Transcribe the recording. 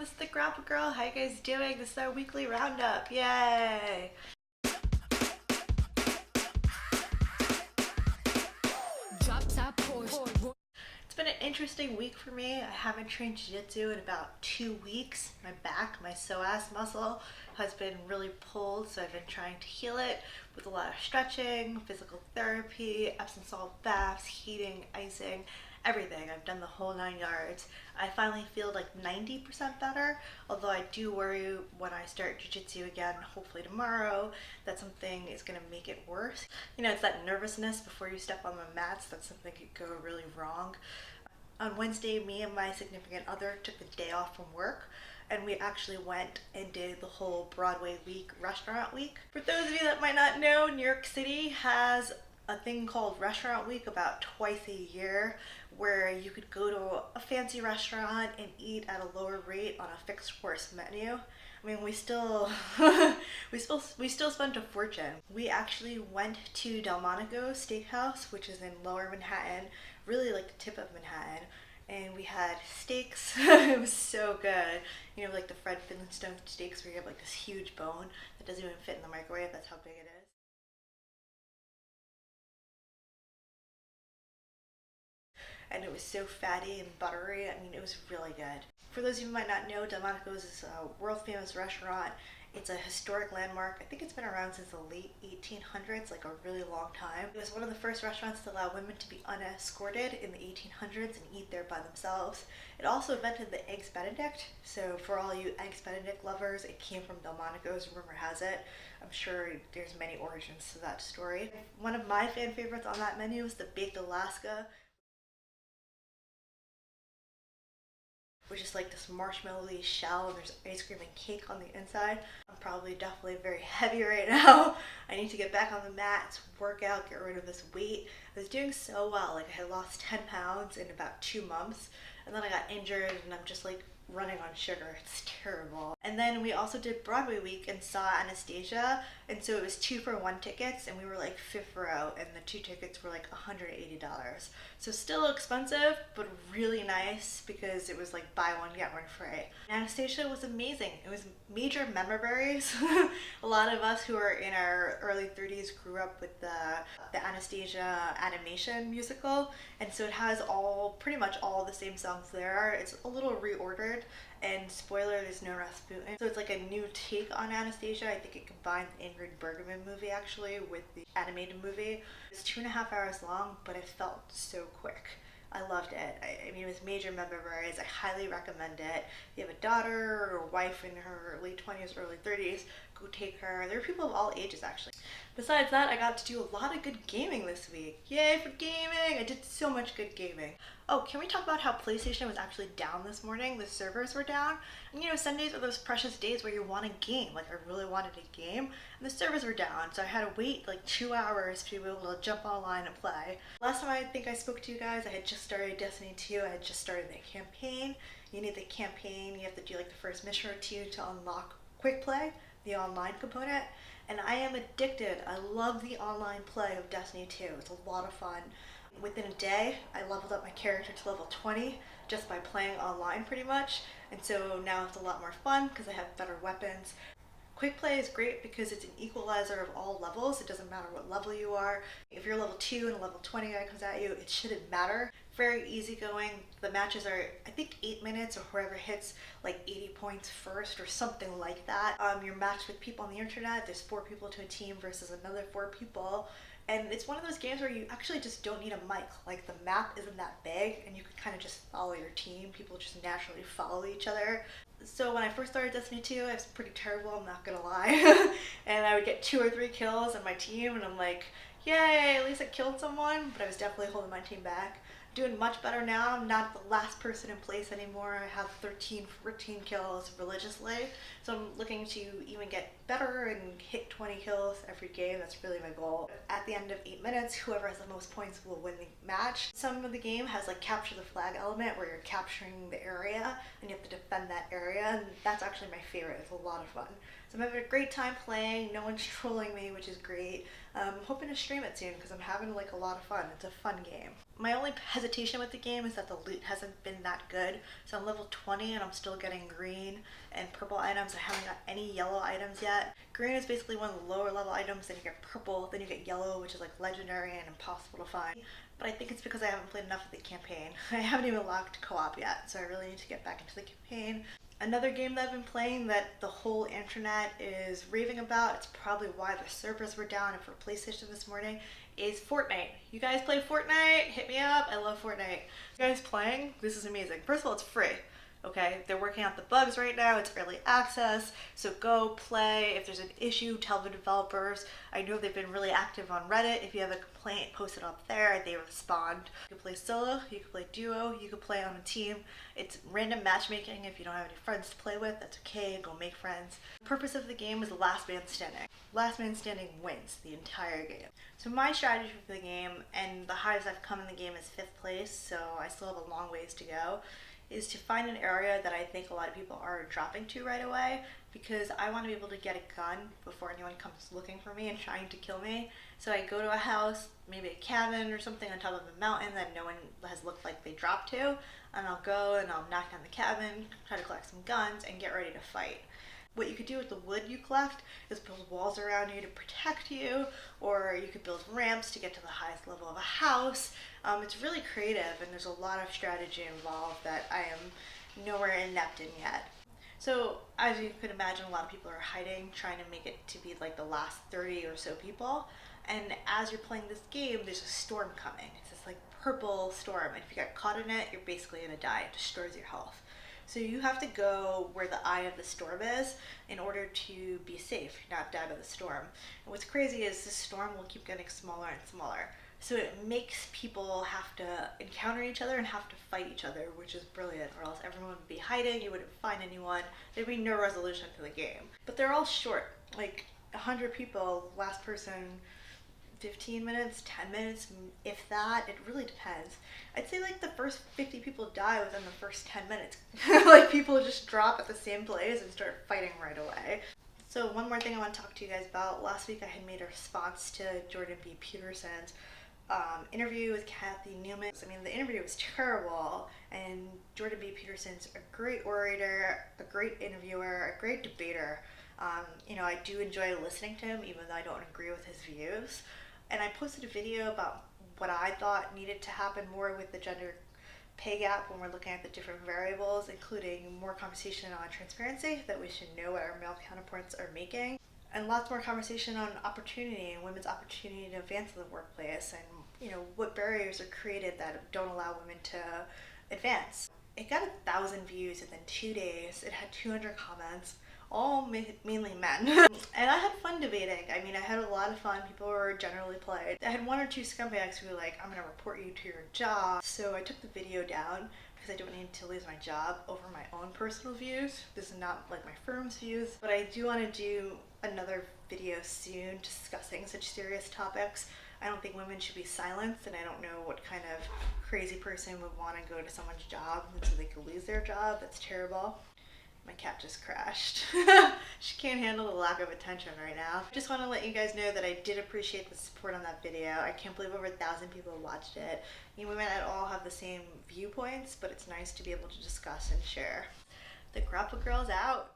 this is the Grapple Girl. How you guys doing? This is our weekly roundup. Yay! It's been an interesting week for me. I haven't trained jiu-jitsu in about 2 weeks. My back, my psoas muscle, has been really pulled, so I've been trying to heal it with a lot of stretching, physical therapy, Epsom salt baths, heating, icing, everything. I've done the whole 9 yards. I finally feel like 90% better, although I do worry when I start jiu-jitsu again, hopefully tomorrow, that something is going to make it worse. You know, it's that nervousness before you step on the mats that something could go really wrong. On Wednesday, me and my significant other took the day off from work, and we actually went and did the whole Broadway week, restaurant week. For those of you that might not know, New York City has a thing called Restaurant Week about twice a year, where you could go to a fancy restaurant and eat at a lower rate on a fixed course menu. I mean, we still spent a fortune. We actually went to Delmonico's Steakhouse, which is in Lower Manhattan, really like the tip of Manhattan, and we had steaks. It was so good. You know, like the Fred Flintstone steaks where you have like this huge bone that doesn't even fit in the microwave. That's how big it is. And it was so fatty and buttery. I mean, it was really good. For those of you who might not know, Delmonico's is a world famous restaurant. It's a historic landmark. I think it's been around since the late 1800s, like a really long time. It was one of the first restaurants to allow women to be unescorted in the 1800s and eat there by themselves. It also invented the Eggs Benedict, so for all you Eggs Benedict lovers, it came from Delmonico's, rumor has it. I'm sure there's many origins to that story. One of my fan favorites on that menu is the Baked Alaska, which is like this marshmallowy shell, and there's ice cream and cake on the inside. I'm probably definitely very heavy right now. I need to get back on the mats, work out, get rid of this weight. I was doing so well. Like, I had lost 10 pounds in about 2 months, and then I got injured and I'm just like running on sugar. It's terrible. And then we also did Broadway week and saw Anastasia, and so it was 2-for-1 tickets, and we were like 5th row, and the 2 tickets were like $180. So still expensive, but really nice because it was like buy one get one free. Anastasia was amazing. It was major memories. A lot of us who are in our early 30s grew up with the Anastasia animation musical, and so it has pretty much all the same songs there. It's a little reordered, and spoiler, there's no Rasputin. So it's like a new take on Anastasia. I think it combined the Ingrid Bergman movie actually with the animated movie. It's 2.5 hours long, but it felt so quick. I loved it. I mean, it was major memories. I highly recommend it. If you have a daughter or a wife in her late 20s, early 30s, go take her. There are people of all ages actually. Besides that, I got to do a lot of good gaming this week. Yay for gaming! I did so much good gaming. Oh, can we talk about how PlayStation was actually down this morning? The servers were down. And you know, Sundays are those precious days where you want a game. Like, I really wanted a game, and the servers were down, so I had to wait like 2 hours to be able to jump online and play. Last time I think I spoke to you guys, I had just started Destiny 2. I had just started the campaign. You need the campaign. You have to do like the first mission or two to unlock quick play, the online component. And I am addicted. I love the online play of Destiny 2. It's a lot of fun. Within a day, I leveled up my character to level 20 just by playing online pretty much. And so now it's a lot more fun because I have better weapons. Quick play is great because it's an equalizer of all levels. It doesn't matter what level you are. If you're level 2 and a level 20 guy comes at you, it shouldn't matter. Very easygoing. The matches are, I think, 8 minutes, or whoever hits like 80 points first or something like that. You're matched with people on the internet. There's 4 people to a team versus another 4 people. And it's one of those games where you actually just don't need a mic. Like, the map isn't that big, and you can kind of just follow your team. People just naturally follow each other. So when I first started Destiny 2, I was pretty terrible, I'm not gonna lie. And I would get 2 or 3 kills on my team, and I'm like, yay, at least I killed someone. But I was definitely holding my team back. Doing much better now. I'm not the last person in place anymore. I have 13, 14 kills religiously. So I'm looking to even get better and hit 20 kills every game. That's really my goal. At the end of 8 minutes, whoever has the most points will win the match. Some of the game has like capture the flag element where you're capturing the area and you have to defend defend that area, and that's actually my favorite. It's a lot of fun. So I'm having a great time playing. No one's trolling me, which is great. I'm hoping to stream it soon because I'm having like a lot of fun. It's a fun game. My only hesitation with the game is that the loot hasn't been that good. So I'm level 20 and I'm still getting green and purple items. I haven't got any yellow items yet. Green is basically one of the lower level items, then you get purple, then you get yellow, which is like legendary and impossible to find. But I think it's because I haven't played enough of the campaign. I haven't even locked co-op yet, so I really need to get back into the campaign. Another game that I've been playing that the whole internet is raving about, it's probably why the servers were down for PlayStation this morning, is Fortnite. You guys play Fortnite? Hit me up. I love Fortnite. You guys playing? This is amazing. First of all, it's free. Okay, they're working out the bugs right now. It's early access, so go play. If there's an issue, tell the developers. I know they've been really active on Reddit. If you have a complaint, post it up there. They respond. You can play solo, you can play duo, you can play on a team. It's random matchmaking. If you don't have any friends to play with, that's okay. Go make friends. The purpose of the game is last man standing. Last man standing wins the entire game. So my strategy for the game, and the highest I've come in the game is 5th place, so I still have a long ways to go, is to find an area that I think a lot of people are dropping to right away, because I want to be able to get a gun before anyone comes looking for me and trying to kill me. So I go to a house, maybe a cabin or something on top of a mountain that no one has looked like they dropped to, and I'll go and I'll knock down the cabin, try to collect some guns, and get ready to fight. What you could do with the wood you collect is build walls around you to protect you, or you could build ramps to get to the highest level of a house. It's really creative, and there's a lot of strategy involved that I am nowhere inept in yet. So as you could imagine, a lot of people are hiding, trying to make it to be like the last 30 or so people. And as you're playing this game, there's a storm coming. It's this like purple storm, and if you get caught in it, you're basically gonna die. It destroys your health. So you have to go where the eye of the storm is in order to be safe, not die by the storm. And what's crazy is this storm will keep getting smaller and smaller. So it makes people have to encounter each other and have to fight each other, which is brilliant, or else everyone would be hiding, you wouldn't find anyone, there'd be no resolution to the game. But they're all short, like 100 people, last person 15 minutes, 10 minutes, if that. It really depends. I'd say like the first 50 people die within the first 10 minutes. Like people just drop at the same place and start fighting right away. So one more thing I want to talk to you guys about. Last week I had made a response to Jordan B. Peterson's interview with Kathy Newman. I mean, the interview was terrible, and Jordan B. Peterson's a great orator, a great interviewer, a great debater. You know, I do enjoy listening to him, even though I don't agree with his views. And I posted a video about what I thought needed to happen more with the gender pay gap when we're looking at the different variables, including more conversation on transparency, that we should know what our male counterparts are making, and lots more conversation on opportunity and women's opportunity to advance in the workplace, and you know, what barriers are created that don't allow women to advance. It got 1,000 views within 2 days. It had 200 comments, all mainly men. And I had fun debating. I mean, I had a lot of fun. People were generally polite. I had one or two scumbags who were like, I'm gonna report you to your job. So I took the video down because I don't need to lose my job over my own personal views. This is not like my firm's views, but I do want to do another video soon discussing such serious topics. I don't think women should be silenced, and I don't know what kind of crazy person would want to go to someone's job so they could lose their job. That's terrible. My cat just crashed. She can't handle the lack of attention right now. Just want to let you guys know that I did appreciate the support on that video. I can't believe over 1,000 people watched it. You women at all have the same viewpoints, but it's nice to be able to discuss and share. The Grapple Girl's out.